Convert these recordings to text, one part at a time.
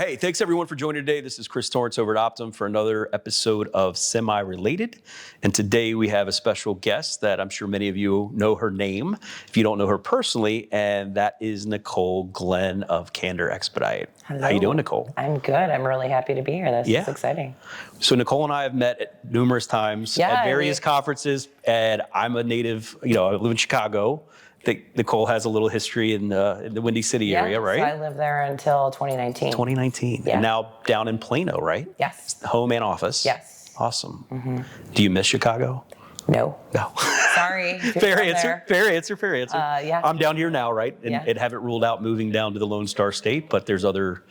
Hey, thanks everyone for joining today. This is Chris Torrence over at Optym for another episode of Semi-Related. And today we have a special guest that I'm sure many of you know her name, if you don't know her personally, and that is Nicole Glenn of Candor Expedite. Hello. How you doing, Nicole? I'm good. I'm really happy to be here. This is exciting. So Nicole and I have met numerous times at various conferences, and I'm a native, I live in Chicago. I think Nicole has a little history in the Windy City area, right? So I lived there until 2019. 2019. Yeah. And now down in Plano, right? Yes. Home and office. Yes. Awesome. Mm-hmm. Do you miss Chicago? No. No. Sorry. Fair answer. Yeah. I'm down here now, right? And haven't ruled out moving down to the Lone Star State, but there's other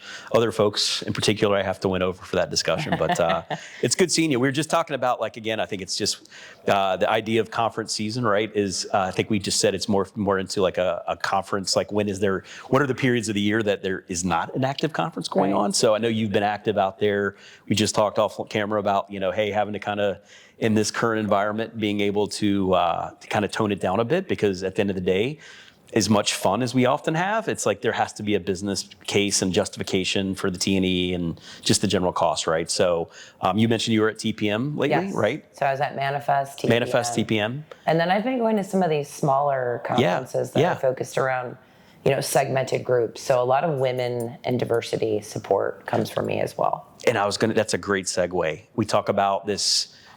folks in particular I have to win over for that discussion. But it's good seeing you. We were just talking about, I think it's just the idea of conference season, right? Is I think we just said it's more into like a conference. Like what are the periods of the year that there is not an active conference going on? So I know you've been active out there. We just talked off camera about, hey, having to kind of, in this current environment, being able to kind of tone it down a bit, because at the end of the day, as much fun as we often have, it's like there has to be a business case and justification for the T&E and just the general cost, right? So you mentioned you were at TPM lately, right? So I was at Manifest, TPM. Manifest, TPM. And then I've been going to some of these smaller conferences that are focused around, segmented groups. So a lot of women and diversity support comes from me as well. And that's a great segue. We talk about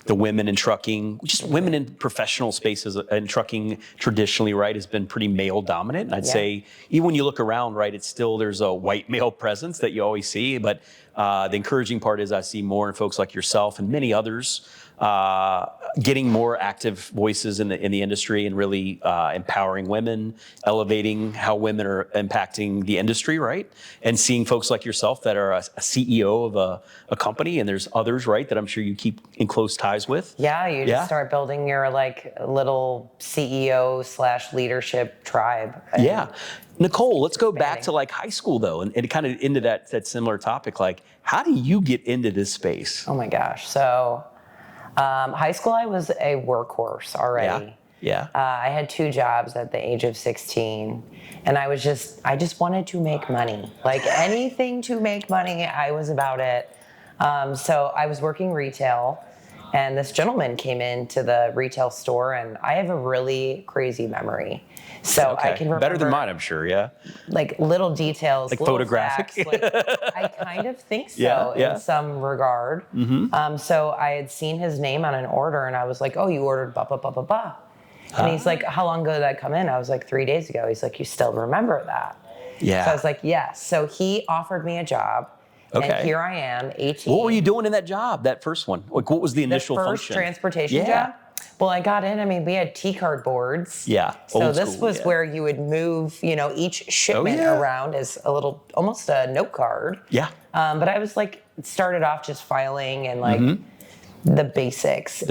the women in trucking, just women in professional spaces and trucking traditionally, right, has been pretty male dominant. And I'd say even when you look around, right, there's a white male presence that you always see. But the encouraging part is I see more folks like yourself and many others getting more active voices in the industry and really empowering women, elevating how women are impacting the industry, right? And seeing folks like yourself that are a CEO of a company, and there's others, right, that I'm sure you keep in close ties with. Yeah, you just start building your little CEO/leadership tribe. Yeah. Nicole, let's go back to high school though, and kind of into that similar topic. How do you get into this space? Oh my gosh. So high school, I was a workhorse already. Yeah. I had 2 jobs at the age of 16, and I just wanted to make money. Like anything to make money, I was about it. So I was working retail, and this gentleman came into the retail store, and I have a really crazy memory. So I can remember better than mine, I'm sure. Yeah. Like little details, little photographic. Facts, I kind of think so in some regard. Mm-hmm. So I had seen his name on an order, and I was like, "Oh, you ordered blah blah blah blah blah." And he's like, "How long ago did that come in?" I was like, 3 days ago. He's like, "You still remember that?" Yeah. So I was like, "Yes." So he offered me a job. Okay. And here I am, 18. What were you doing in that job, that first one? What was the initial function? The first transportation job? Well, I got in, we had T-card boards. Yeah. So this was where you would move, each shipment around as almost a note card. Yeah. But I was started off just filing and the basics.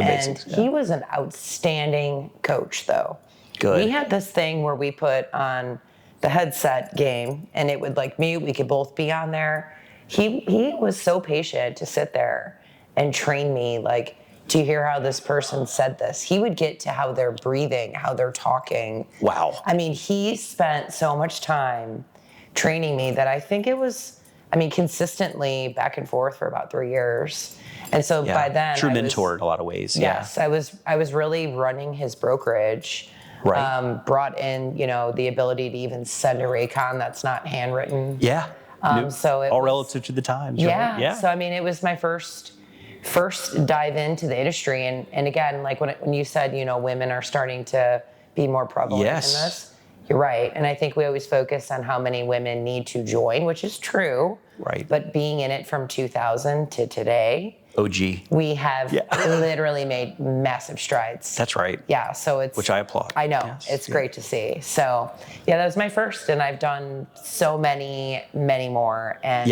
He was an outstanding coach though. Good. We had this thing where we put on the headset game, and it would mute, we could both be on there. He was so patient to sit there and train me, do you hear how this person said this? He would get to how they're breathing, how they're talking. Wow. He spent so much time training me that I think it was, consistently back and forth for about 3 years. And so by then, true mentor in a lot of ways. Yes, I was really running his brokerage. Right. Brought in, the ability to even send a Raycon that's not handwritten. Yeah. So it all was, relative to the times. Yeah. Right? Yeah. So it was my first dive into the industry, and again, when you said women are starting to be more prevalent in this, you're right. And I think we always focus on how many women need to join, which is true. Right. But being in it from 2000 to today, OG, we have literally made massive strides. That's right. Yeah. So which I applaud. I know. Yes. It's great to see. So that was my first, and I've done so many more, and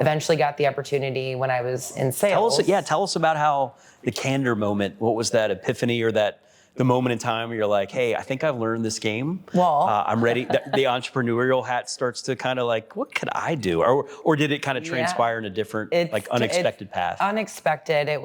eventually got the opportunity when I was in sales. Tell us about how the Candor moment, what was that epiphany or the moment in time where you're like, hey, I think I've learned this game. Well, I'm ready. The entrepreneurial hat starts to kind of what could I do? Or did it kind of transpire in a different, unexpected path? Unexpected. I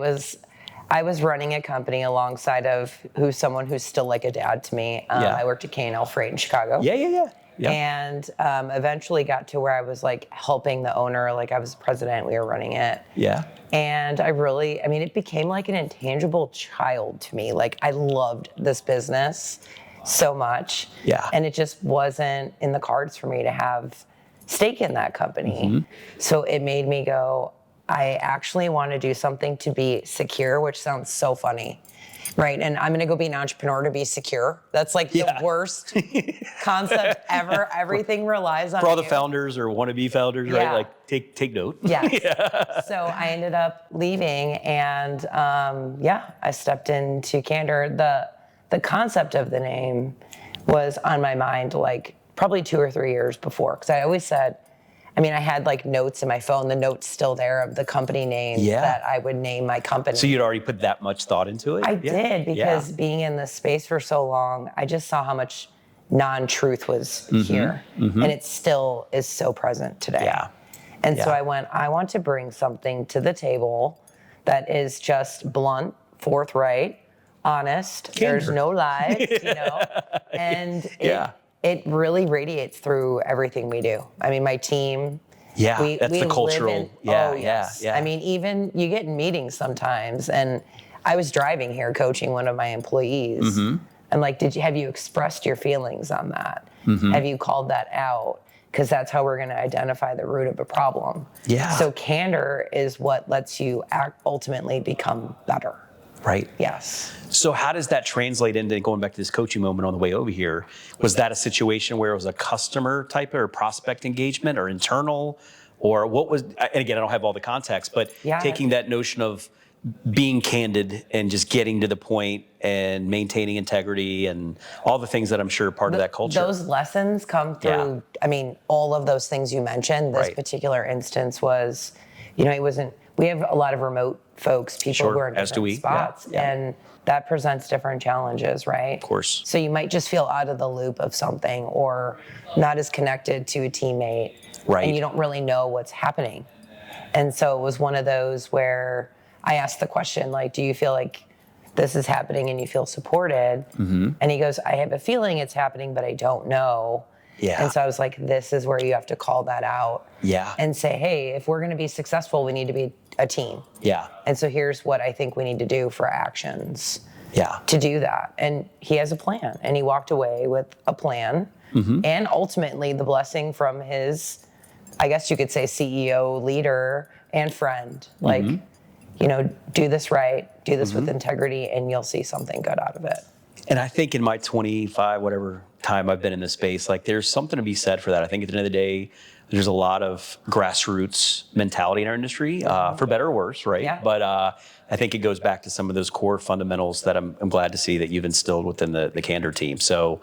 was running a company alongside of someone who's still like a dad to me. I worked at K&L Freight in Chicago. Yeah. Yeah. And eventually got to where I was like helping the owner, like I was president, we were running it. Yeah. And it became like an intangible child to me. Like I loved this business so much. Yeah. And it just wasn't in the cards for me to have stake in that company. So it made me go, I actually want to do something to be secure, which sounds so funny. Right. And I'm going to go be an entrepreneur to be secure. That's like the worst concept ever. Everything relies on For all the you. founders or wannabe founders, right? Like take note. Yes. So I ended up leaving and I stepped into Candor. The concept of the name was on my mind like probably 2 or 3 years before. Because I always said, I had like notes in my phone, the note's still there of the company name that I would name my company. So you'd already put that much thought into it? I did, because being in this space for so long, I just saw how much non-truth was here. And it still is so present today. Yeah. And so I want to bring something to the table that is just blunt, forthright, honest. Candor. There's no lies, and it really radiates through everything we do. My team. Yeah, that's the cultural. Yes. Even you get in meetings sometimes, and I was driving here coaching one of my employees, and like, have you expressed your feelings on that? Have you called that out? Because that's how we're going to identify the root of a problem. Yeah. So candor is what lets you ultimately become better. Right. Yes. So how does that translate into going back to this coaching moment on the way over here? Was that a situation where it was a customer type or prospect engagement or internal, or what was, and again, I don't have all the context, but taking that notion of being candid and just getting to the point and maintaining integrity and all the things that I'm sure are part of that culture. Those lessons come through, all of those things you mentioned. This particular instance was, it wasn't, we have a lot of remote folks, people who are in different spots, and that presents different challenges, right? Of course. So you might just feel out of the loop of something or not as connected to a teammate, and you don't really know what's happening. And so it was one of those where I asked the question, like, do you feel like this is happening and you feel supported? And he goes, I have a feeling it's happening, but I don't know. Yeah. And so I was like, this is where you have to call that out. Yeah. And say, hey, if we're going to be successful, we need to be a team. Yeah. And so here's what I think we need to do for actions. Yeah. To do that. And he has a plan, and he walked away with a plan, and ultimately the blessing from his, I guess you could say, CEO, leader, and friend. Like, do this right, do this with integrity, and you'll see something good out of it. And I think in my 25, whatever time I've been in this space, like there's something to be said for that. I think at the end of the day, there's a lot of grassroots mentality in our industry, for better or worse, right? Yeah. But I think it goes back to some of those core fundamentals that I'm glad to see that you've instilled within the Candor team. So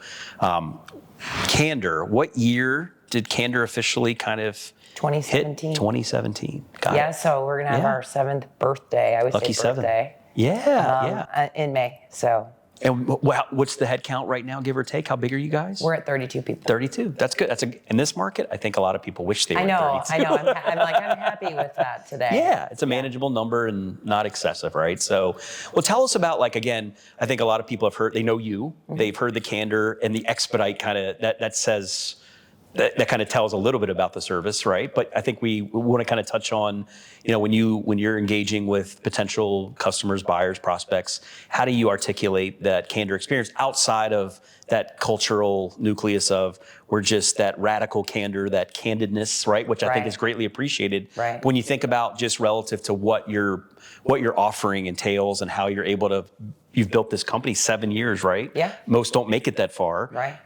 Candor, what year did Candor officially kind of 2017. hit? 2017. Got it. So we're going to have our 7th birthday. I would Lucky say birthday. 7. In May, so. And what's the head count right now, give or take? How big are you guys? We're at 32 people. 32. That's good. In this market, I think a lot of people wish they were 32. I know. I'm happy with that today. Yeah, it's a manageable number and not excessive, right? So, well, tell us about, like, again, I think a lot of people have heard, they know you, they've heard the Candor and the Expedite kind of, that says, that kind of tells a little bit about the service, right? But I think we want to kind of touch on, when you're engaging with potential customers, buyers, prospects, how do you articulate that Candor experience outside of that cultural nucleus of we're just that radical candor, that candidness, right? Which I think is greatly appreciated. Right. When you think about just relative to what your offering entails and how you're able to. You've built this company 7 years, right? Yeah. Most don't make it that far. Right.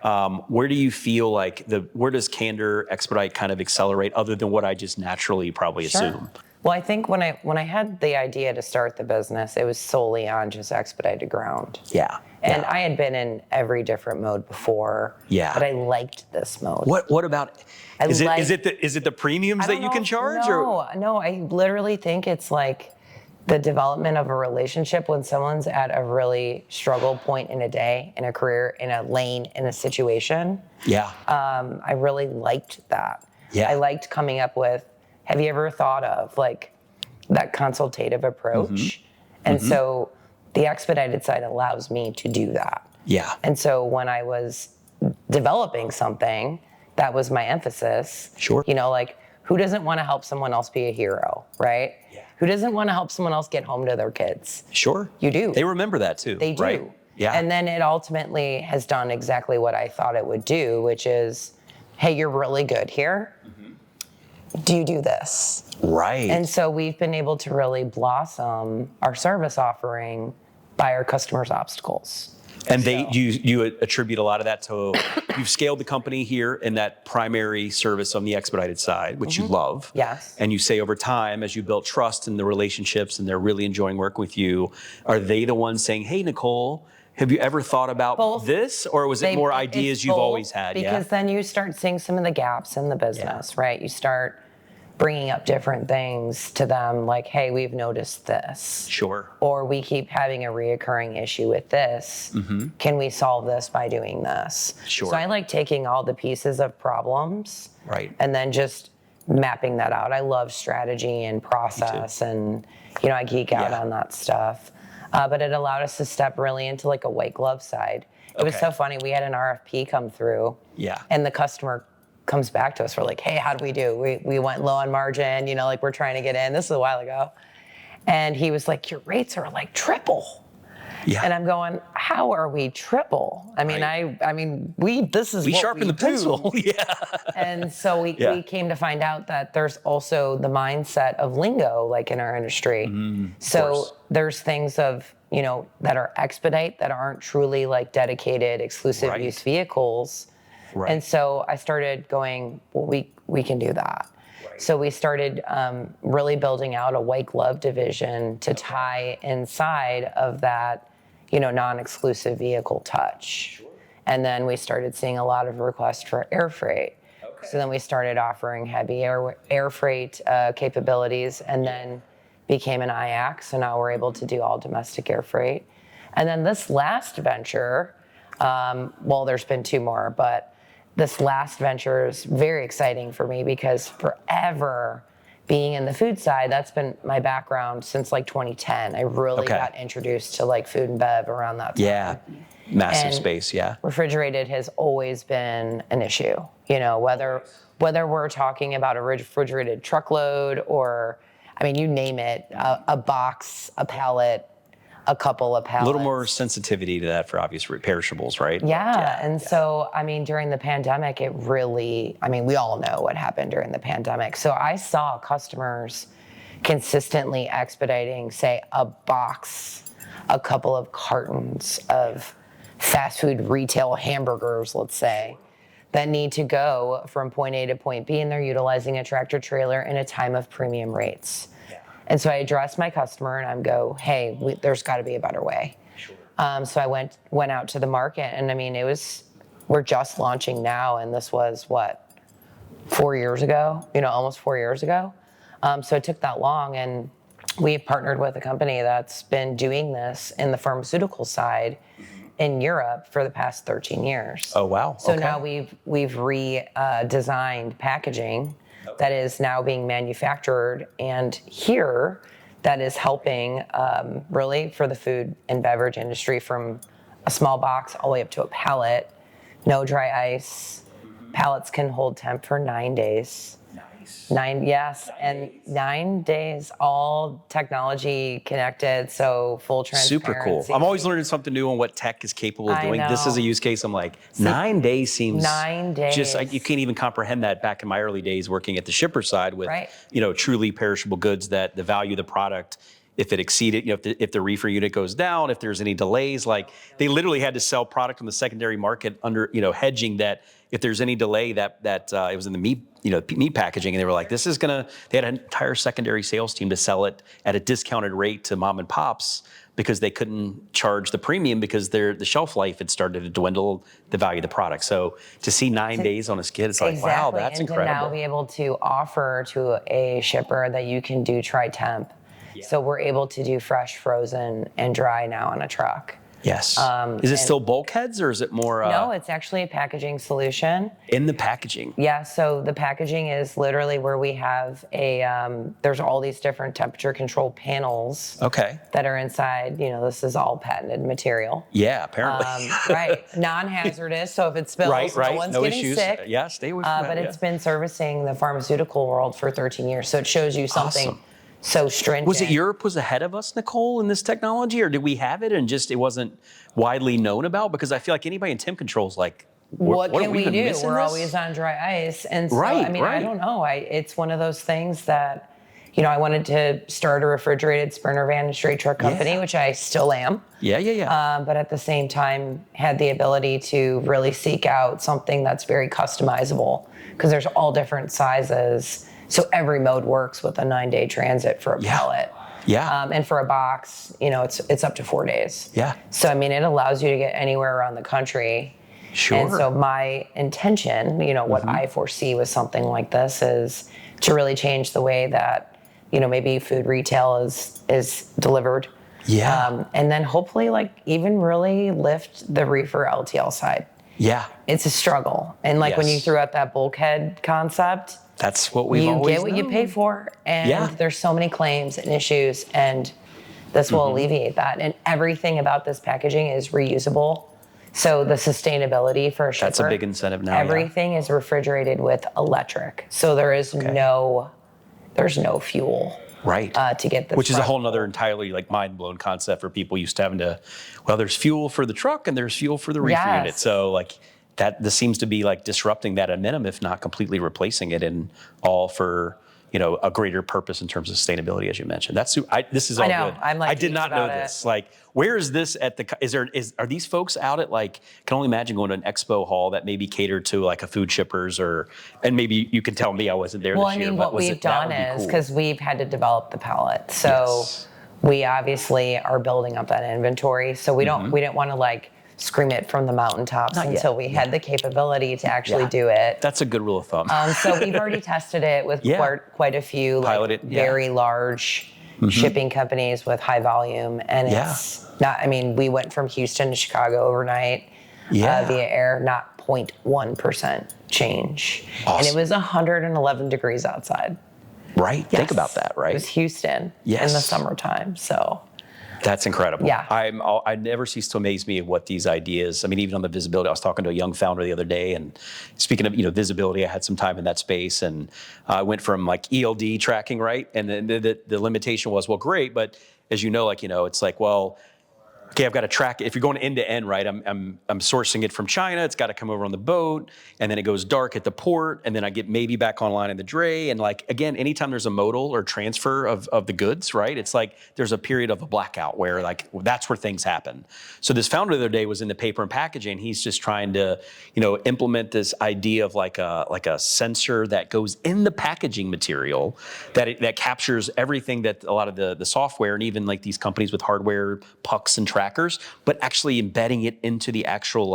Where do you feel like where does Candor Expedite kind of accelerate other than what I just naturally probably assume? Well, I think when I had the idea to start the business, it was solely on just expedited ground. Yeah. And I had been in every different mode before. Yeah. But I liked this mode. What about? Is it the premiums that you can charge? No, I literally think it's like the development of a relationship when someone's at a really struggle point in a day, in a career, in a lane, in a situation. Yeah. I really liked that. Yeah. I liked coming up with, have you ever thought of like that consultative approach? And so the expedited side allows me to do that. Yeah. And so when I was developing something, that was my emphasis. Sure. You know, like, who doesn't want to help someone else be a hero, right? Yeah. Who doesn't want to help someone else get home to their kids? Sure. You do. They remember that too. They do. Right? Yeah. And then it ultimately has done exactly what I thought it would do, which is, hey, you're really good here. Do you do this? Right. And so we've been able to really blossom our service offering by our customers' obstacles. And you attribute a lot of that to you've scaled the company here in that primary service on the expedited side, which you love. Yes. And you say over time, as you build trust in the relationships and they're really enjoying working with you, are they the ones saying, hey, Nicole, have you ever thought about Both. this? Or was it more ideas It's you've both, always had? Because then you start seeing some of the gaps in the business, right? You start bringing up different things to them like, hey, we've noticed this. Sure. Or we keep having a reoccurring issue with this. Can we solve this by doing this? Sure. So I like taking all the pieces of problems Right. and then just mapping that out. I love strategy and process and, I geek out on that stuff. But it allowed us to step really into like a white glove side. It was so funny. We had an RFP come through. Yeah. And the customer comes back to us. We're like, hey, how do we do? We went low on margin, like we're trying to get in. This is a while ago. And he was like, your rates are like triple. Yeah. And I'm going, how are we triple? I mean, right. this is we what sharpen we the pencil. do. Yeah. And so we came to find out that there's also the mindset of lingo, like in our industry. So there's things of, that are expedite that aren't truly like dedicated, exclusive use vehicles. Right. And so I started going, well, we can do that. Right. So we started really building out a white glove division to tie inside of that, non-exclusive vehicle touch. Sure. And then we started seeing a lot of requests for air freight. Okay. So then we started offering heavy air freight capabilities and then became an IAC. So now we're able to do all domestic air freight. And then this last venture, there's been two more, but this last venture is very exciting for me because forever being in the food side, that's been my background since like 2010. I really got introduced to like food and bev around that time. Yeah, massive space, yeah. Refrigerated has always been an issue, whether we're talking about a refrigerated truckload or, you name it, a box, a pallet, a couple of pallets. A little more sensitivity to that for obvious perishables, right? So, during the pandemic, it really, we all know what happened during the pandemic. So I saw customers consistently expediting, say, a box, a couple of cartons of fast food retail hamburgers, let's say, that need to go from point A to point B, and they're utilizing a tractor trailer in a time of premium rates. And so I addressed my customer and I go, hey, there's got to be a better way. Sure. So I went out to the market and we're just launching now. And this was 4 years ago, almost 4 years ago. So it took that long. And we partnered with a company that's been doing this in the pharmaceutical side in Europe for the past 13 years. Oh, wow. So now we've redesigned packaging that is now being manufactured and here that is helping really for the food and beverage industry from a small box all the way up to a pallet, no dry ice. Pallets can hold temp for 9 days. Nice. 9 days, all technology connected, so full transparency. Super cool. I'm always learning something new on what tech is capable of doing. This is a use case. I'm like, 9 days seems 9 days. Just like you can't even comprehend that back in my early days working at the shipper side with, truly perishable goods that the value of the product, if it exceeded, if the reefer unit goes down, if there's any delays, like they literally had to sell product on the secondary market under, hedging that if there's any delay that it was in the meat packaging, and they were like, they had an entire secondary sales team to sell it at a discounted rate to mom and pops because they couldn't charge the premium because the shelf life had started to dwindle the value of the product. So to see 9 days on a skid, it's like, wow, that's incredible. And to now be able to offer to a shipper that you can do tri-temp. Yeah. So we're able to do fresh, frozen, and dry now on a truck. Yes. Is it still bulkheads or is it more? No, it's actually a packaging solution. In the packaging. Yeah, so the packaging is literally where we have there's all these different temperature control panels that are inside. This is all patented material. Yeah, apparently. Right, non-hazardous, so if it spills, no one's getting issues. sick. Yeah, stay away from that. But it's been servicing the pharmaceutical world for 13 years, so it shows you something so stringent. Was it Europe was ahead of us, Nicole, in this technology, or did we have it and just it wasn't widely known about? Because I feel like anybody in temp control is like, what can we do? We're always on dry ice. And so, I don't know. It's one of those things that, I wanted to start a refrigerated sprinter van and straight truck company, which I still am. Yeah. But at the same time, had the ability to really seek out something that's very customizable because there's all different sizes. So every mode works with a 9-day transit for a pallet. Yeah. And for a box, it's up to 4 days. Yeah. So, it allows you to get anywhere around the country. Sure. And so my intention, what I foresee with something like this is to really change the way that, maybe food retail is delivered. Yeah. And then hopefully even really lift the reefer LTL side. Yeah. It's a struggle. And when you threw out that bulkhead concept, that's what we've always known. You get what you pay for. And there's so many claims and issues, and this will alleviate that. And everything about this packaging is reusable. So the sustainability for a shipper. That's a big incentive now. Everything is refrigerated with electric. So there is there's no fuel. Right. To get this. Which is a whole nother entirely mind-blown concept for people used to having to, there's fuel for the truck and there's fuel for the reefer unit. So this seems to be disrupting that at minimum, if not completely replacing it, and all for a greater purpose in terms of sustainability, as you mentioned. This is all good. I did not know this. Where is this at are these folks out at can only imagine going to an expo hall that maybe catered to a food shippers and maybe you can tell me I wasn't there this year. What we've done is, because we've had to develop the pallet. So we obviously are building up that inventory. So we didn't want to scream it from the mountaintops until we had the capability to actually do it. That's a good rule of thumb. So we've already tested it with quite a few very large shipping companies with high volume, and it's not. We went from Houston to Chicago overnight via air, not 0.1% change, and it was 111 degrees outside. Right. Yes. Think about that. Right. It was Houston in the summertime. So. That's incredible. Yeah. I never cease to amaze me at what these ideas, even on the visibility, I was talking to a young founder the other day, and speaking of, visibility, I had some time in that space, and I went from ELD tracking, right? And then the limitation was, great, but as you know, it's okay, I've got to track it. If you're going end to end, right? I'm sourcing it from China. It's got to come over on the boat, and then it goes dark at the port, and then I get maybe back online in the dray. And again, anytime there's a modal or transfer of the goods, right? It's there's a period of a blackout where that's where things happen. So this founder the other day was in the paper and packaging. He's just trying to, implement this idea of a sensor that goes in the packaging material that captures everything that a lot of the software and even these companies with hardware pucks and trackers, but actually embedding it into the actual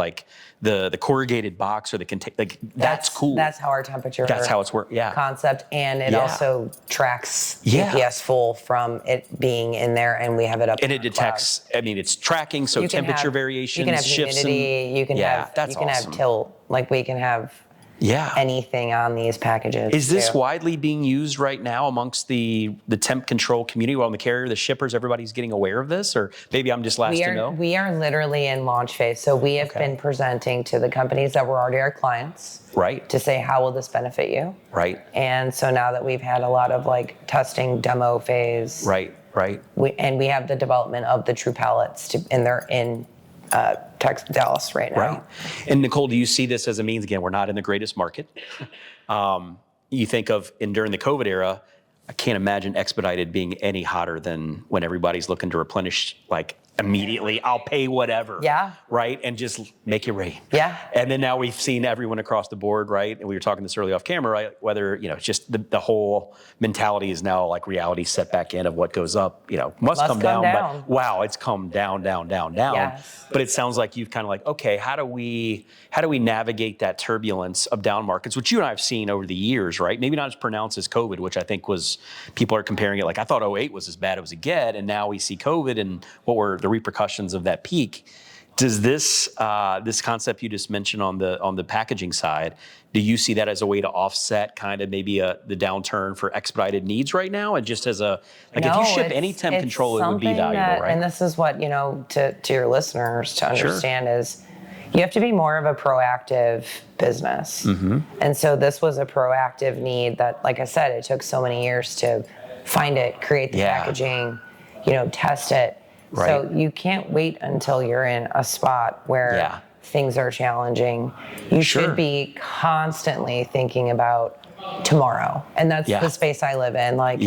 the corrugated box or the container. That's cool. That's how our temperature. That's how it's work. Yeah. Concept, and it also tracks GPS full from it being in there, and we have it up. And it detects. Cloud. It's tracking, so temperature variations, you can have shifts. Humidity. You can have tilt. We can have. Anything on these packages. Is this widely being used right now amongst the temp control community, on the carrier, the shippers, everybody's getting aware of this? Or maybe I'm just last to know? We are literally in launch phase. So we have been presenting to the companies that were already our clients. Right. To say, how will this benefit you? Right. And so now that we've had a lot of testing demo phase. Right. We have the development of the true pallets and they're in Dallas right now. Right. And Nicole, do you see this as a means, again, we're not in the greatest market. You think of, during the COVID era, I can't imagine Expedited being any hotter than when everybody's looking to replenish immediately. I'll pay whatever. Yeah. Right. And just make it rain. Yeah. And then now we've seen everyone across the board, right? And we were talking this early off camera, right? Whether, just the whole mentality is now reality set back in of what goes up, must come down. But wow, it's come down. Yes. But it sounds like you've kind of okay, how do we navigate that turbulence of down markets, which you and I have seen over the years, right? Maybe not as pronounced as COVID, which I think people are comparing it I thought 08 was as bad as it get, and now we see COVID and what were the repercussions of that peak. Does this this concept you just mentioned on the packaging side, do you see that as a way to offset kind of maybe the downturn for expedited needs right now? And just as a, like if you ship any temp control, it would be valuable, right? And this is what, to your listeners to understand is you have to be more of a proactive business. And so this was a proactive need that, like I said, it took so many years to find it, create the packaging, test it. Right. So you can't wait until you're in a spot where things are challenging. You should be constantly thinking about tomorrow. And that's the space I live in. Like,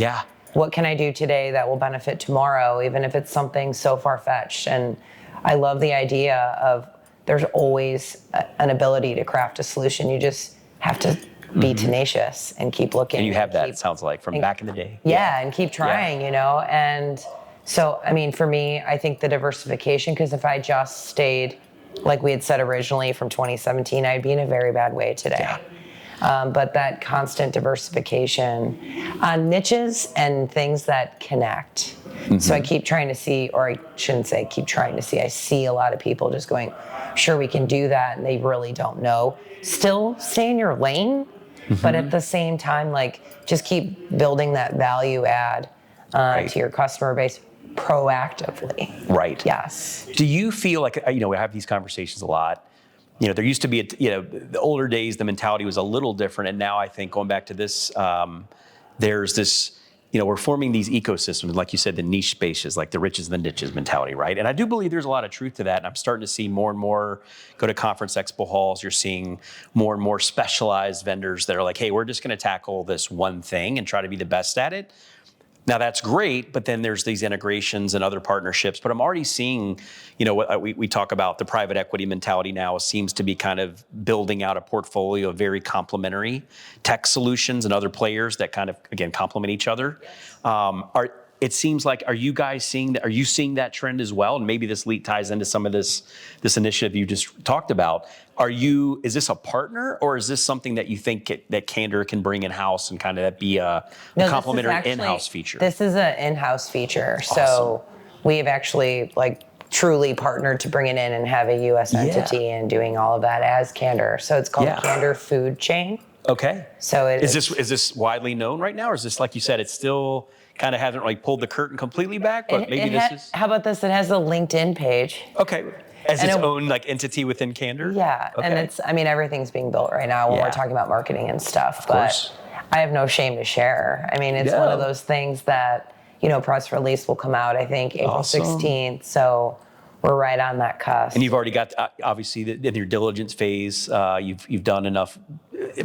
what can I do today that will benefit tomorrow, even if it's something so far-fetched? And I love the idea of there's always an ability to craft a solution. You just have to be tenacious and keep looking. And you have that, it sounds like, from back in the day. And keep trying, And so, I mean, for me, I think the diversification, because if I just stayed, like we had said originally, from 2017, I'd be in a very bad way today. But that constant diversification on niches and things that connect. So I keep trying to see, or I shouldn't say keep trying to see, I see a lot of people just going, sure, we can do that, and they really don't know. Still stay in your lane, but at the same time, like, just keep building that value add to your customer base proactively. Right. Yes. Do you feel like, we have these conversations a lot. There used to be, the older days, the mentality was a little different. And now I think going back to this, there's this, we're forming these ecosystems, like you said, the niche spaces, like the riches and the niches mentality, right? And I do believe there's a lot of truth to that. And I'm starting to see more and more go to conference expo halls. You're seeing more and more specialized vendors that are like, hey, we're just going to tackle this one thing and try to be the best at it. Now that's great, but then there's these integrations and other partnerships. But I'm already seeing, what we talk about, the private equity mentality now seems to be kind of building out a portfolio of very complementary tech solutions and other players that kind of, again, complement each other. It seems like, are you guys seeing that? Are you seeing that trend as well? And maybe this ties into some of this initiative you just talked about. Is this a partner, or is this something that you think that Candor can bring in-house and kind of be a complementary in-house feature? This is an in-house feature. Awesome. So we've actually truly partnered to bring it in and have a U.S. entity and doing all of that as Candor. So it's called Candor Food Chain. Okay. So is this widely known right now, or is this, like you said, it's still kind of hasn't pulled the curtain completely back, but maybe this is... How about this? It has a LinkedIn page. Okay. As its own entity within Candor? Yeah. Okay. And everything's being built right now when we're talking about marketing and stuff. But I have no shame to share. I mean, it's one of those things that, press release will come out, I think, April 16th. So we're right on that cusp. And you've already got, obviously, in your diligence phase, you've done enough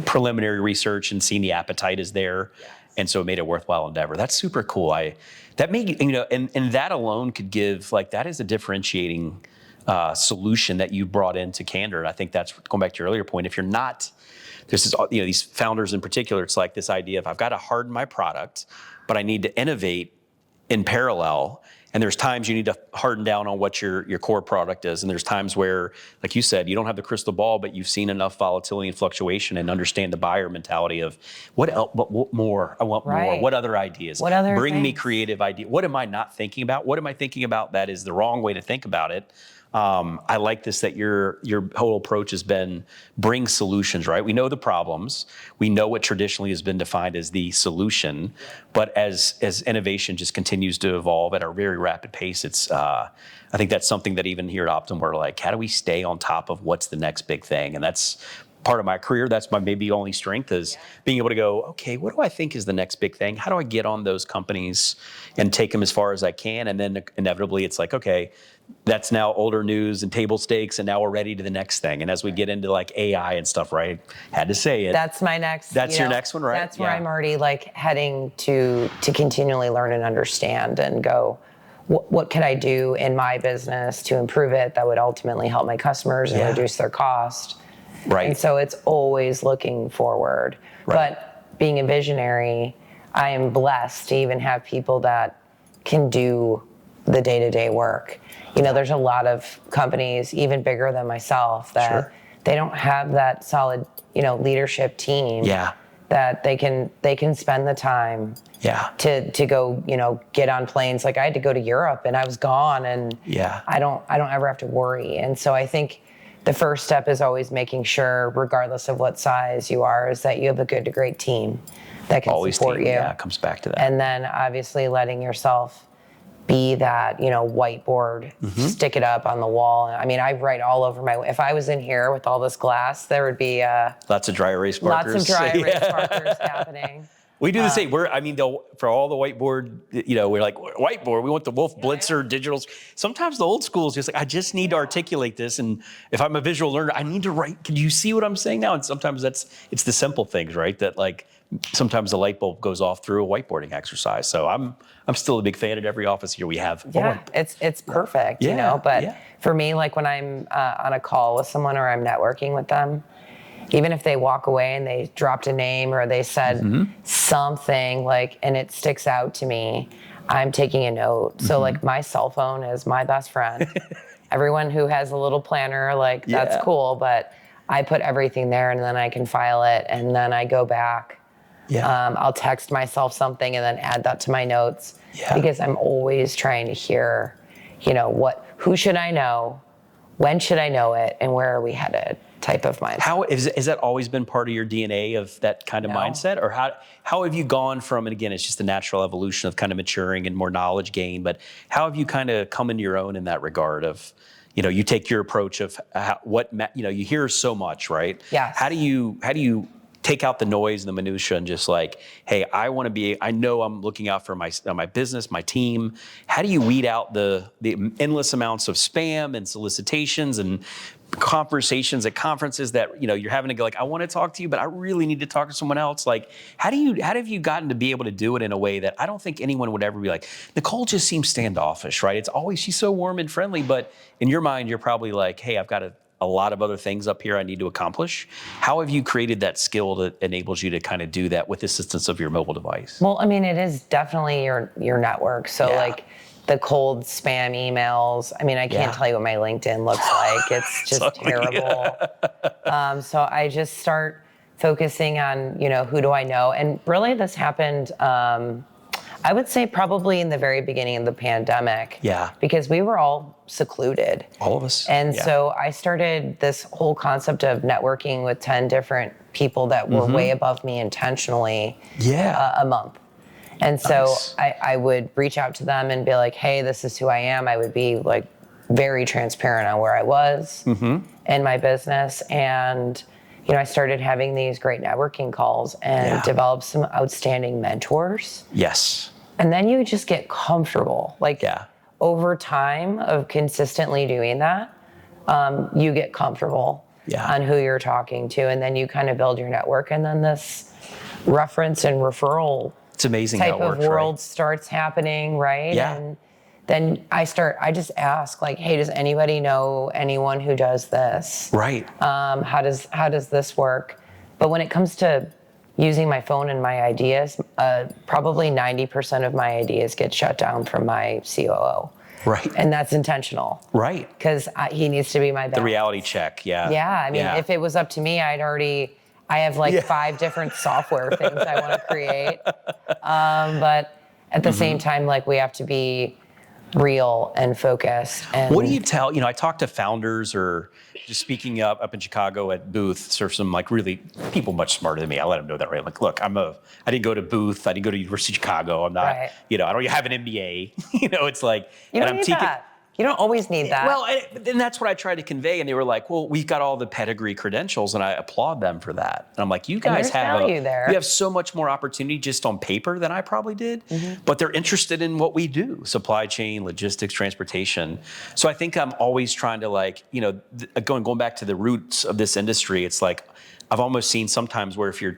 preliminary research and seen the appetite is there. And so it made it a worthwhile endeavor. That's super cool. And that alone could give, that is a differentiating solution that you brought into Candor. And I think that's going back to your earlier point. If you're not, this is, these founders in particular, it's like this idea of I've got to harden my product, but I need to innovate in parallel. And there's times you need to harden down on what your core product is. And there's times where, like you said, you don't have the crystal ball, but you've seen enough volatility and fluctuation and understand the buyer mentality of what else, what more? I want more. What other ideas? Bring me creative ideas. What am I not thinking about? What am I thinking about that is the wrong way to think about it? I like this, that your whole approach has been bring solutions, right? We know the problems. We know what traditionally has been defined as the solution. But as innovation just continues to evolve at a very rapid pace, it's I think that's something that even here at Optym, we're like, how do we stay on top of what's the next big thing? And that's part of my career. That's my maybe only strength, is being able to go, okay, what do I think is the next big thing? How do I get on those companies and take them as far as I can? And then inevitably it's like, okay, that's now older news and table stakes, and now we're ready to the next thing. And as we get into AI and stuff, right? Had to say it. That's my next. That's your next one, right? That's where I'm already heading to continually learn and understand and go, what could I do in my business to improve it that would ultimately help my customers and reduce their cost? Right. And so it's always looking forward. Right. But being a visionary, I am blessed to even have people that can do the day-to-day work. There's a lot of companies, even bigger than myself, that they don't have that solid, leadership team that that they can spend the time to go, get on planes. Like I had to go to Europe and I was gone, and I don't ever have to worry. And so I think the first step is always making sure, regardless of what size you are, is that you have a good to great team that can support you. Yeah, it comes back to that. And then obviously letting yourself be that, whiteboard, stick it up on the wall. I mean, I write all over if I was in here with all this glass, there would be lots of dry erase markers. Lots of dry erase markers happening. We do the same. For all the whiteboard, we're like, whiteboard, we want the Wolf Blitzer digitals. Sometimes the old school is just like, I just need to articulate this. And if I'm a visual learner, I need to write, can you see what I'm saying now? And sometimes it's the simple things, right? That like, sometimes the light bulb goes off through a whiteboarding exercise. So I'm still a big fan at every office here we have. Yeah, it's perfect, But for me, like when I'm on a call with someone or I'm networking with them, even if they walk away and they dropped a name or they said something and it sticks out to me, I'm taking a note. So like my cell phone is my best friend. Everyone who has a little planner, that's cool, but I put everything there and then I can file it and then I go back. I'll text myself something and then add that to my notes because I'm always trying to hear, who should I know, when should I know it, and where are we headed type of mindset. How has that always been part of your DNA of that kind of mindset? Or how have you gone from, and again, it's just the natural evolution of kind of maturing and more knowledge gain, but how have you kind of come into your own in that regard of, you take your approach of you hear so much, right? Yes. How do you take out the noise and the minutia and just like, hey, I know I'm looking out for my business, my team. How do you weed out the endless amounts of spam and solicitations and conversations at conferences that, you're having to go like, I want to talk to you, but I really need to talk to someone else. Like, how have you gotten to be able to do it in a way that I don't think anyone would ever be like, Nicole just seems standoffish, right? It's always, she's so warm and friendly, but in your mind, you're probably like, hey, I've got a lot of other things up here I need to accomplish. How have you created that skill that enables you to kind of do that with the assistance of your mobile device? Well, I mean, it is definitely your network. So like the cold spam emails, I mean, I can't tell you what my LinkedIn looks like. It's just terrible. So I just start focusing on, who do I know? And really this happened, I would say probably in the very beginning of the pandemic. Yeah. Because we were all secluded. All of us. And so I started this whole concept of networking with 10 different people that were way above me intentionally a month. And so I would reach out to them and be like, hey, this is who I am. I would be like very transparent on where I was in my business. And, I started having these great networking calls and developed some outstanding mentors. Yes. And then you just get comfortable. Over time of consistently doing that, you get comfortable on who you're talking to. And then you kind of build your network. And then this reference and referral it's amazing type how it works, of world right? starts happening, right? Yeah. And then I just ask like, hey, does anybody know anyone who does this? Right. How does this work? But when it comes to using my phone and my ideas, probably 90% of my ideas get shut down from my COO. Right. And that's intentional. Right. Because he needs to be my best. The reality check, yeah. Yeah, I mean, if it was up to me, I have like 5 different software things I want to create. But at the same time, like we have to be real and focused. And what do you tell, I talk to founders or just speaking up in Chicago at Booth, or some like really people much smarter than me. I let them know that, right? Like, look, I didn't go to Booth. I didn't go to University of Chicago. I'm not, I don't have an MBA. It's like, you don't need that. You don't always need that. Well, and that's what I tried to convey. And they were like, well, we've got all the pedigree credentials, and I applaud them for that. And I'm like, you guys you have so much more opportunity just on paper than I probably did, but they're interested in what we do, supply chain, logistics, transportation. So I think I'm always trying to going back to the roots of this industry. It's like, I've almost seen sometimes where if you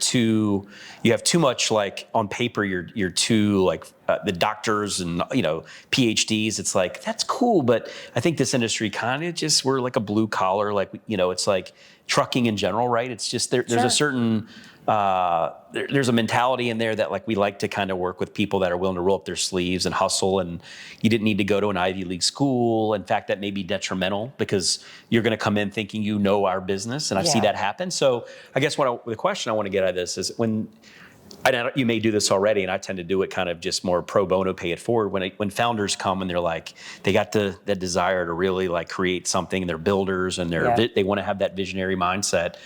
have too much like on paper, you're too like the doctors and PhDs. It's like, that's cool, but I think this industry kind of just, we're like a blue collar, like it's like trucking in general, right? It's just there's a certain there's a mentality in there that like we like to kind of work with people that are willing to roll up their sleeves and hustle, and you didn't need to go to an Ivy League school. In fact, that may be detrimental because you're going to come in thinking you know our business, and I see that happen. So I guess the question I want to get out of this is you may do this already, and I tend to do it kind of just more pro bono, pay it forward. When founders come and they're like, they got the desire to really like create something, and they're builders, and they want to have that visionary mindset.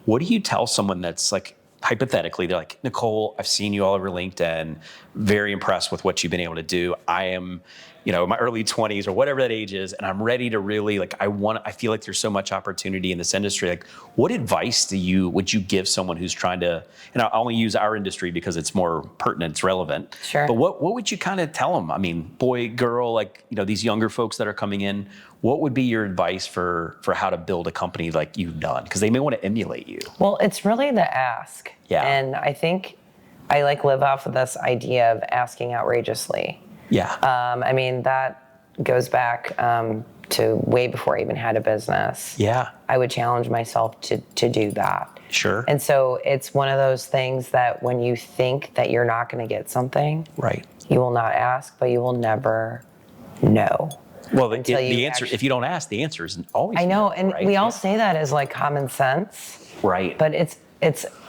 What do you tell someone that's like, hypothetically, they're like, Nicole, I've seen you all over LinkedIn, very impressed with what you've been able to do. I am, in my early 20s or whatever that age is, and I'm ready to really I feel like there's so much opportunity in this industry. Like, what advice would you give someone who's trying to, and I only use our industry because it's more pertinent, it's relevant. Sure. But what would you kind of tell them? I mean, boy, girl, like, these younger folks that are coming in, what would be your advice for how to build a company like you've done? Because they may want to emulate you. Well, it's really the ask. Yeah. And I think I live off of this idea of asking outrageously. Yeah. I mean, that goes back to way before I even had a business. Yeah. I would challenge myself to do that. Sure. And so it's one of those things that when you think that you're not going to get something, right, you will not ask, but you will never know. Well, the answer, if you don't ask, the answer is always I know, no, and right? we all say that as like common sense. Right. But it's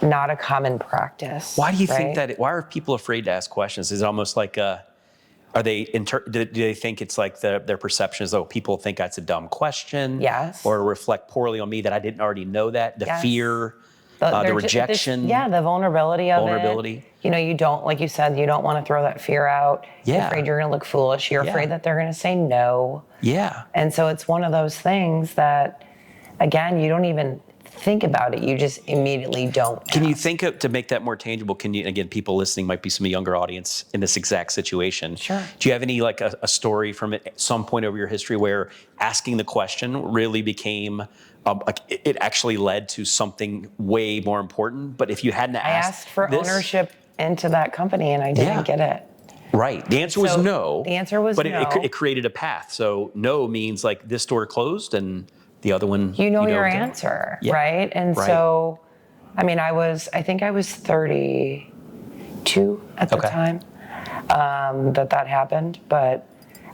not a common practice. Why do you think that? Why are people afraid to ask questions? Is it almost like do they think it's like their perception is, people think that's a dumb question? Yes. Or reflect poorly on me that I didn't already know that? The fear, the rejection. The vulnerability of it. You don't, like you said, you don't want to throw that fear out. Yeah. You're afraid you're going to look foolish. You're afraid that they're going to say no. Yeah. And so it's one of those things that, again, you don't even think about it. You just immediately don't. Can you think to make that more tangible? Can you, again, people listening might be some younger audience in this exact situation. Sure. Do you have any like a story from at some point over your history where asking the question really became it actually led to something way more important? But if you hadn't asked for ownership into that company, and I didn't get it. Right. The answer was no. The answer was no. But it created a path. So no means like this door closed and the other one. You know your answer, right? And so, I mean, I think I was 32 at the time that happened. But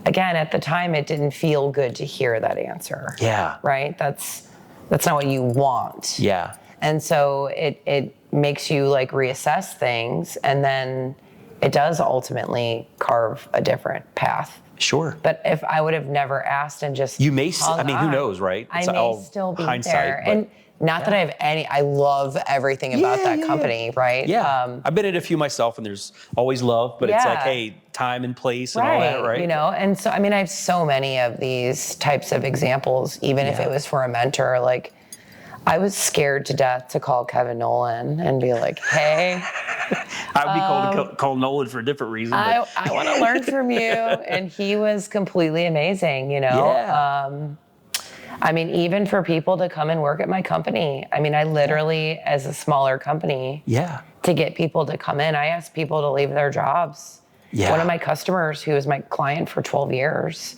again, at the time, it didn't feel good to hear that answer. Yeah. Right? That's not what you want. Yeah. And so it makes you like reassess things, and then it does ultimately carve a different path. Sure. But if I would have never asked and just who knows, right? It's I may still be hindsight, there. And not that I have I love everything about that company, right? Yeah. I've been in a few myself, and there's always love, but it's like, hey, time and place and all that, right? And so, I mean, I have so many of these types of examples, even if it was for a mentor. Like, I was scared to death to call Kevin Nolan and be like, hey. I would be called Nolan for a different reason. I want to learn from you. And he was completely amazing, Yeah. I mean, even for people to come and work at my company. I mean, I literally, as a smaller company, to get people to come in, I asked people to leave their jobs. Yeah. One of my customers, who was my client for 12 years,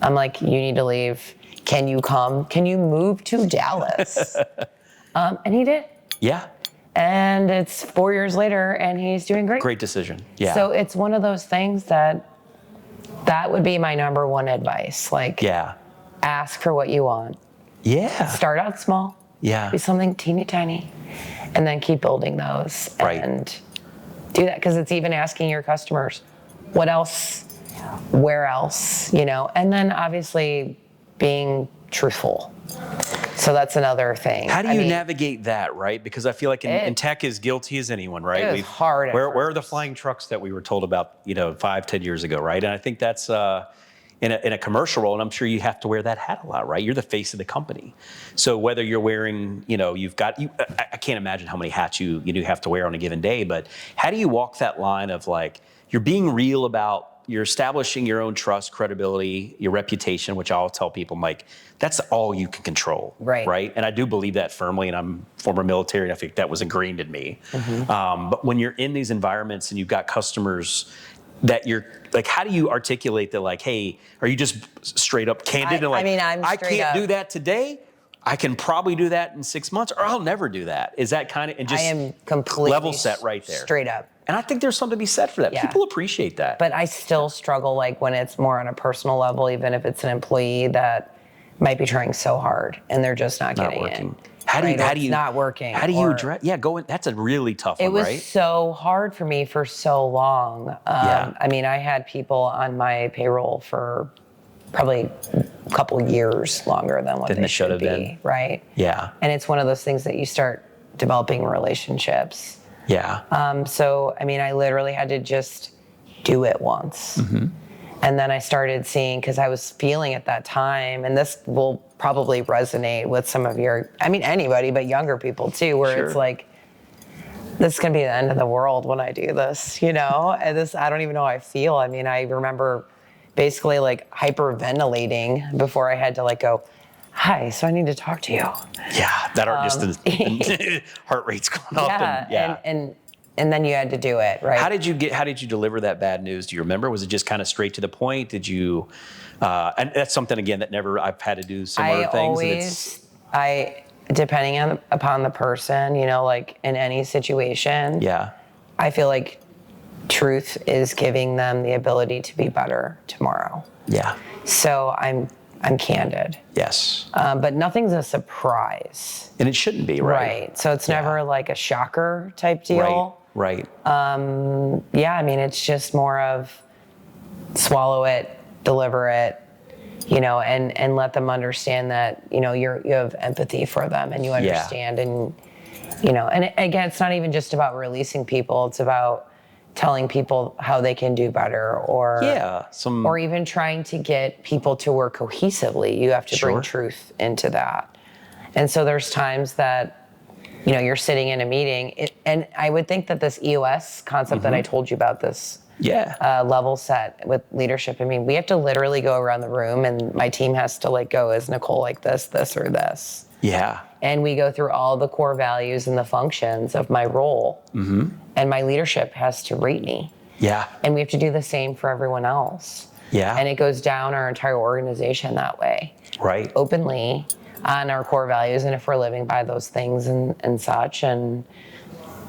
I'm like, you need to leave. Can you come? Can you move to Dallas? And he did. Yeah. And it's 4 years later, and he's doing great. Great decision. Yeah. So it's one of those things that would be my number one advice. Like, ask for what you want. Yeah. Start out small. Yeah. Do something teeny tiny, and then keep building those. Right. And do that, because it's even asking your customers, what else, where else, and then obviously being truthful. So that's another thing. How do you navigate that, right? Because I feel like in tech is guilty as anyone, right? It's hard. Where are the flying trucks that we were told about, 5-10 years ago, right? And I think that's in a commercial role, and I'm sure you have to wear that hat a lot, right? You're the face of the company. So whether you're wearing, I can't imagine how many hats you have to wear on a given day, but how do you walk that line of like, you're being real about, you're establishing your own trust, credibility, your reputation, which I'll tell people, like, that's all you can control, right? And I do believe that firmly, and I'm former military, and I think that was ingrained in me. Mm-hmm. But when you're in these environments and you've got customers that you're like, how do you articulate that? Like, hey, are you just straight up candid and like, I can't do that today? I can probably do that in 6 months, or I'll never do that. Is that kind of, and just I am completely level set right there. Straight up. And I think there's something to be said for that. Yeah. People appreciate that. But I still struggle, like when it's more on a personal level, even if it's an employee that might be trying so hard and they're just not getting working. it. How do you not working? How do you address? Yeah, that's a really tough one, right? It was so hard for me for so long. I mean, I had people on my payroll for probably a couple years longer than what they should be, been. Right? Yeah. And it's one of those things that you start developing relationships. Yeah. So, I mean, I literally had to just do it once. Mm-hmm. And then I started seeing, because I was feeling at that time, and this will probably resonate with some of anybody, but younger people too, where It's like, this is going to be the end of the world when I do this, And I don't even know how I feel. I mean, I remember basically like hyperventilating before I had to like go, hi, so I need to talk to you. Yeah, that are just the heart rate's going up. And then you had to do it, right? How did you deliver that bad news? Do you remember? Was it just kind of straight to the point? Did you, and that's something again that I've had to do similar things. Depending upon the person, like in any situation. Yeah. I feel like truth is giving them the ability to be better tomorrow. Yeah. So I'm candid. Yes. But nothing's a surprise. And it shouldn't be, right? Right. So it's never like a shocker type deal. Right. Yeah, I mean, it's just more of swallow it, deliver it, and let them understand that, you have empathy for them and you understand. And, and again, it's not even just about releasing people. It's about telling people how they can do better or even trying to get people to work cohesively. You have to bring truth into that. And so there's times that, you're sitting in a meeting and I would think that this EOS concept that I told you about, this level set with leadership. I mean, we have to literally go around the room and my team has to go, is Nicole like this, or this? Yeah. And we go through all the core values and the functions of my role. Mm-hmm. And my leadership has to rate me. Yeah. And we have to do the same for everyone else. Yeah. And it goes down our entire organization that way. Right. Openly on our core values. And if we're living by those things and such, and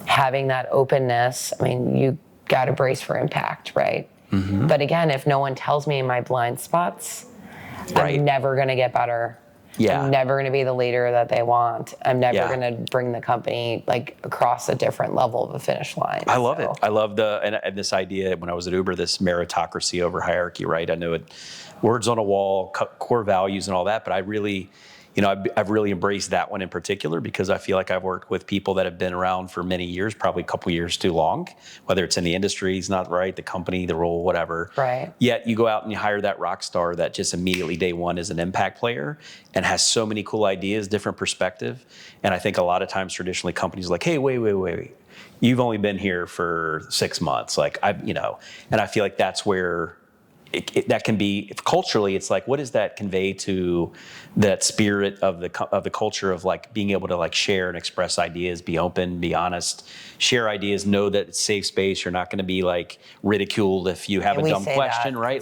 having that openness, I mean, you got to brace for impact, right? Mm-hmm. But again, if no one tells me my blind spots, I'm never going to get better. Yeah. I'm never going to be the leader that they want. I'm never going to bring the company across a different level of a finish line. I love it. I love and this idea when I was at Uber, this meritocracy over hierarchy, right? I know it, words on a wall, core values and all that, but I really, I've really embraced that one in particular because I feel like I've worked with people that have been around for many years, probably a couple years too long, whether it's in the industry, it's not right, the company, the role, whatever. Right. Yet you go out and you hire that rock star that just immediately day one is an impact player and has so many cool ideas, different perspective. And I think a lot of times traditionally companies are like, hey, wait. You've only been here for 6 months. And I feel like that's where that can be, if culturally, it's like, what does that convey to that spirit of the culture of being able to share and express ideas, be open, be honest, share ideas, know that it's safe space. You're not going to be ridiculed if you have a dumb question, right?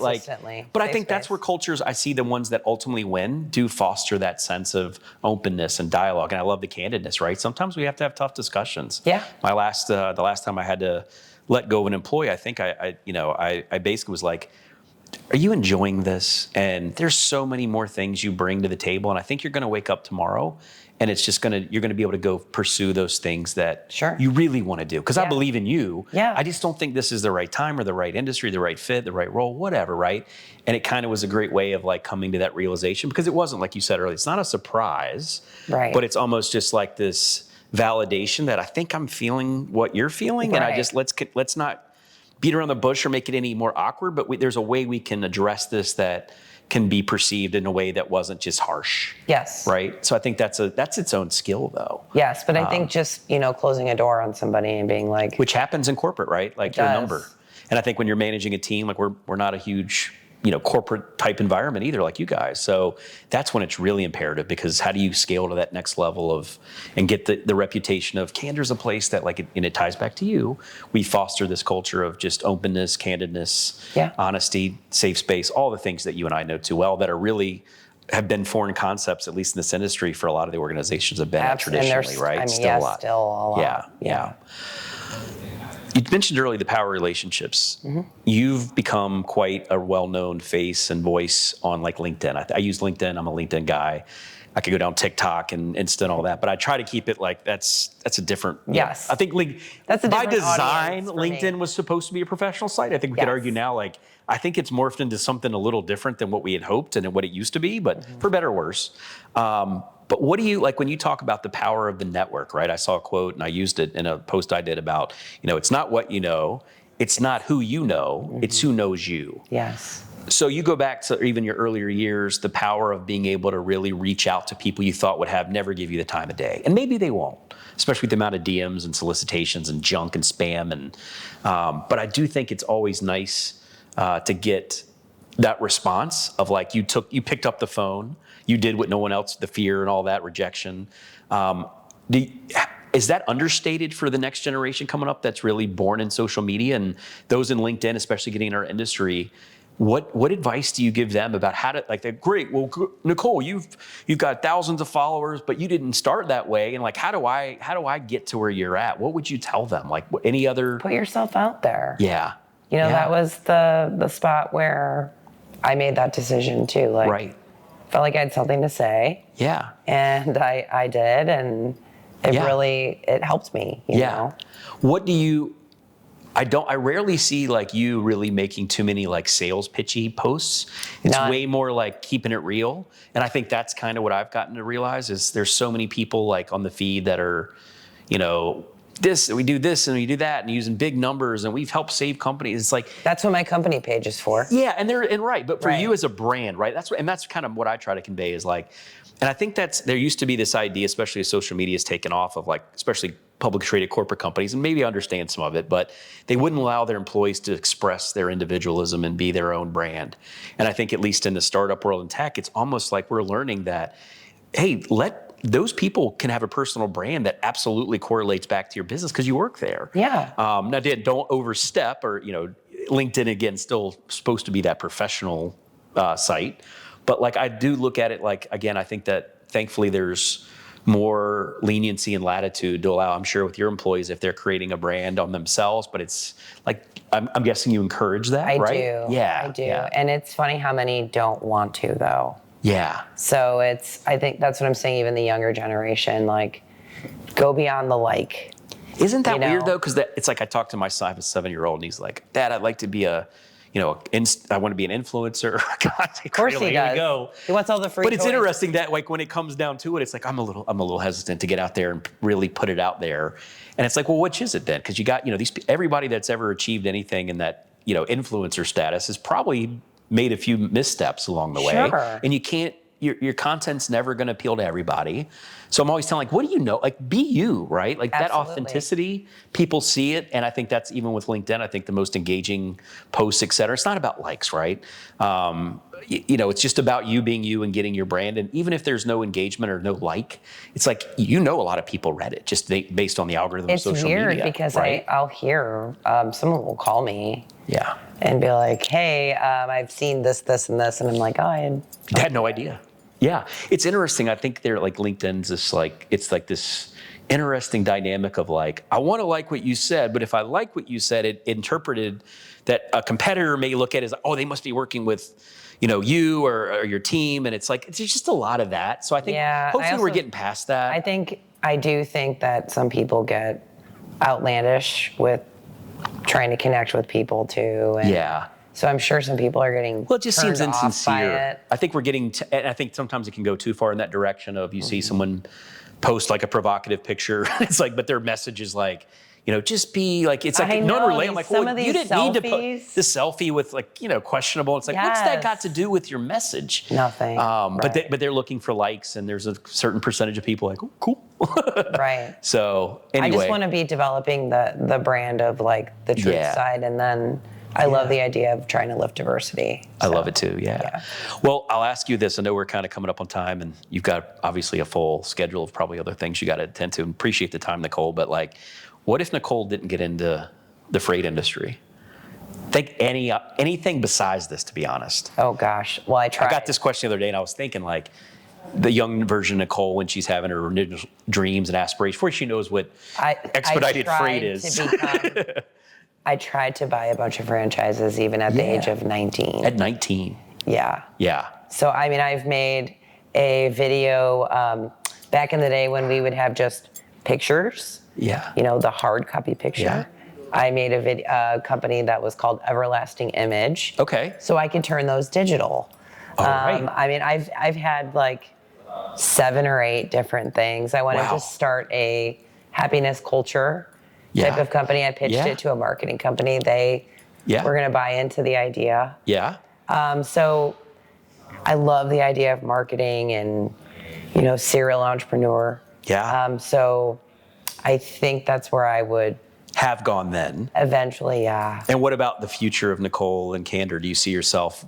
But I think that's where cultures, I see the ones that ultimately win do foster that sense of openness and dialogue. And I love the candidness, right? Sometimes we have to have tough discussions. Yeah. The last time I had to let go of an employee, I think I basically was like, are you enjoying this? And there's so many more things you bring to the table. And I think you're going to wake up tomorrow and you're going to be able to go pursue those things that you really want to do. Because I believe in you. Yeah. I just don't think this is the right time or the right industry, the right fit, the right role, whatever, right? And it kind of was a great way of coming to that realization because it wasn't, like you said earlier, it's not a surprise, right? But it's almost just like this validation that I think I'm feeling what you're feeling. Right. And I just, let's not beat around the bush or make it any more awkward, but there's a way we can address this that can be perceived in a way that wasn't just harsh. Yes. Right? So I think that's its own skill though. Yes, but I think just, closing a door on somebody and being like... Which happens in corporate, right? Your number. And I think when you're managing a team, we're not a huge, corporate type environment either, like you guys. So that's when it's really imperative because how do you scale to that next level and get the reputation of Candor's a place that and it ties back to you. We foster this culture of just openness, candidness, honesty, safe space, all the things that you and I know too well that are really have been foreign concepts, at least in this industry, for a lot of the organizations have been traditionally, right? I mean, still a lot. Still a lot. Yeah. You mentioned earlier the power relationships. Mm-hmm. You've become quite a well-known face and voice on like LinkedIn. I use LinkedIn. I'm a LinkedIn guy. I could go down TikTok and Insta and all that, but I try to keep it like that's a different. Yes. I think that's a by different design, audience LinkedIn was supposed to be a professional site. I think we could argue now, like, I think it's morphed into something a little different than what we had hoped and what it used to be, but for better or worse. But what do you, like when you talk about the power of the network, right? I saw a quote and I used it in a post I did about, it's not what you know, it's not who you know, it's who knows you. Yes. So you go back to even your earlier years, the power of being able to really reach out to people you thought would never give you the time of day. And maybe they won't, especially with the amount of DMs and solicitations and junk and spam. But I do think it's always nice to get that response of like you picked up the phone, you did what no one else, the fear and all that rejection. Is that understated for the next generation coming up that's really born in social media and those in LinkedIn, especially getting in our industry? What advice do you give them about how to, like, they're great, well, Nicole, you've got thousands of followers, but you didn't start that way. And like, how do I get to where you're at? What would you tell them? Like any other? Put yourself out there. Yeah. That was the spot where I made that decision too. Like, right. Felt like I had something to say. Yeah. And I did, and it helped me, you know? What do you, I rarely see like you really making too many like sales pitchy posts. It's way more like keeping it real. And I think that's kind of what I've gotten to realize is there's so many people like on the feed that are, we do this and we do that and using big numbers and we've helped save companies. It's like, that's what my company page is for. Yeah. Right. But for you as a brand, right. That's kind of what I try to convey is like, and I think there used to be this idea, especially as social media has taken off of like, especially publicly traded corporate companies, and maybe I understand some of it, but they wouldn't allow their employees to express their individualism and be their own brand. And I think at least in the startup world in tech, it's almost like we're learning that, hey, those people can have a personal brand that absolutely correlates back to your business because you work there. Yeah. Now, don't overstep or, LinkedIn, again, still supposed to be that professional site. But like, I do look at it like, again, I think that thankfully there's more leniency and latitude to allow, I'm sure with your employees, if they're creating a brand on themselves, but it's like, I'm guessing you encourage that, right? I do. Yeah. I do. Yeah. And it's funny how many don't want to though. Yeah. So I think that's what I'm saying, even the younger generation, like go beyond the like. Isn't that weird though? Because it's like I talked to my 7-year-old and he's like, Dad, I'd like to be I want to be an influencer. God, of course he does. Here we go. He wants all the free But it's toys. interesting that like when it comes down to it, it's like I'm a little hesitant to get out there and really put it out there. And it's like, well, which is it then? Because you got everybody that's ever achieved anything in that influencer status has probably made a few missteps along the way. Sure. And you can't. Your content's never going to appeal to everybody. So I'm always telling, like, what do you know? Like, be you, right? Like that authenticity, people see it. And I think that's even with LinkedIn, I think the most engaging posts, et cetera. It's not about likes, right? It's just about you being you and getting your brand. And even if there's no engagement or no like, it's like, a lot of people read it just based on the algorithm of social media. It's weird because right? I'll hear, someone will call me. Yeah. And be like, hey, I've seen this, this, and this. And I'm like, I had no idea. Yeah. It's interesting. I think they're like LinkedIn's this like, it's like this interesting dynamic of like, I want to like what you said, but if I like what you said, it interpreted that a competitor may look at it as, oh, they must be working with, you or your team. And it's like, it's just a lot of that. So I think hopefully we're getting past that. I do think that some people get outlandish with trying to connect with people too. And so I'm sure some people are getting it just seems insincere. It. I think we're getting, and I think sometimes it can go too far in that direction of you see someone post like a provocative picture. It's like, but their message is like, just be like, it's like non-relatable. I'm like, well, you didn't need to put the selfie with like, questionable. It's like, what's that got to do with your message? Nothing. But they're looking for likes and there's a certain percentage of people like, oh, cool. Right. So anyway. I just want to be developing the brand of like the truth side. And then I love the idea of trying to lift diversity. I love it too, yeah. Well, I'll ask you this. I know we're kind of coming up on time and you've got obviously a full schedule of probably other things you got to attend to. Appreciate the time, Nicole, but like, what if Nicole didn't get into the freight industry? think anything besides this, to be honest. Oh gosh. Well, I tried. I got this question the other day, and I was thinking like the young version of Nicole when she's having her initial dreams and aspirations, before she knows what expedited freight is. I tried to buy a bunch of franchises even at the age of 19. At 19. Yeah. Yeah. So, I mean, I've made a video back in the day when we would have just pictures. Yeah. You know, the hard copy picture. Yeah. I made a company that was called Everlasting Image. Okay. So I could turn those digital. All right. I mean, I've had like 7 or 8 different things. I wanted to start a happiness culture type of company. I pitched it to a marketing company. They were going to buy into the idea. Yeah. So I love the idea of marketing and, you know, serial entrepreneur. Yeah. So I think that's where I would have gone then. Eventually, yeah. And what about the future of Nicole and Candor? Do you see yourself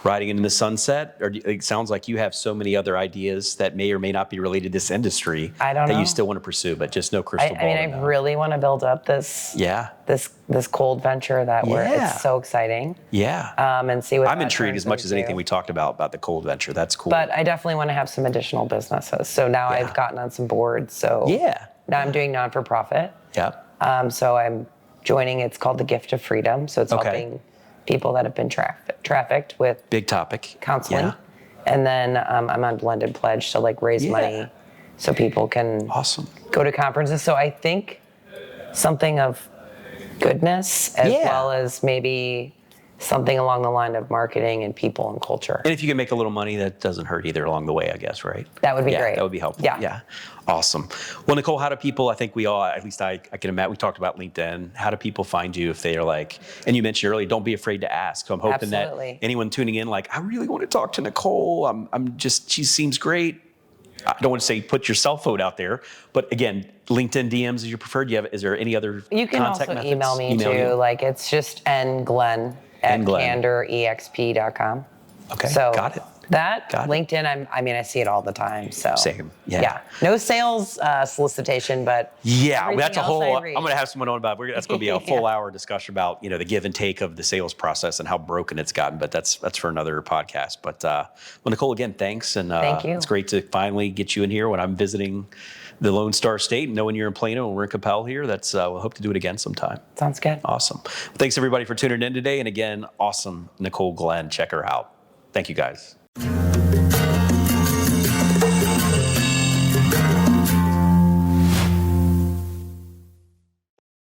riding into the sunset? Or it sounds like you have so many other ideas that may or may not be related to this industry that you still want to pursue, but just no crystal ball. I mean, I really want to build up this this cold venture that it's so exciting. Yeah. And see what I'm intrigued as much as anything we talked about the cold venture. That's cool. But I definitely want to have some additional businesses. So now I've gotten on some boards. So now I'm doing non-for-profit. Yeah. So I'm joining, it's called the Gift of Freedom. So it's helping people that have been trafficked with big topic counseling. Yeah. And then I'm on Blended Pledge to like raise money so people can go to conferences. So I think something of goodness as well as maybe something along the line of marketing and people and culture. And if you can make a little money, that doesn't hurt either along the way, I guess, right? That would be great. That would be helpful. Yeah. Awesome. Well, Nicole, how do people, I think we all, at least I can imagine, we talked about LinkedIn. How do people find you if they are like, and you mentioned earlier, don't be afraid to ask. So I'm hoping that anyone tuning in, like, I really want to talk to Nicole. She seems great. I don't want to say put your cell phone out there, but again, LinkedIn DMs is your preferred. Is there any other You can contact also methods? email me too. Like it's just nglenn@candorexp.com. Okay, so got it. LinkedIn, I see it all the time. So same, yeah. No sales solicitation, but that's a whole. I'm going to have someone on about. That's going to be a full hour discussion about the give and take of the sales process and how broken it's gotten. But that's for another podcast. But well, Nicole, again, thanks, and thank you. It's great to finally get you in here when I'm visiting the Lone Star State, and knowing you're in Plano and we're in Capel here. We'll hope to do it again sometime. Sounds good. Awesome. Well, thanks everybody for tuning in today, and again, awesome Nicole Glenn. Check her out. Thank you guys.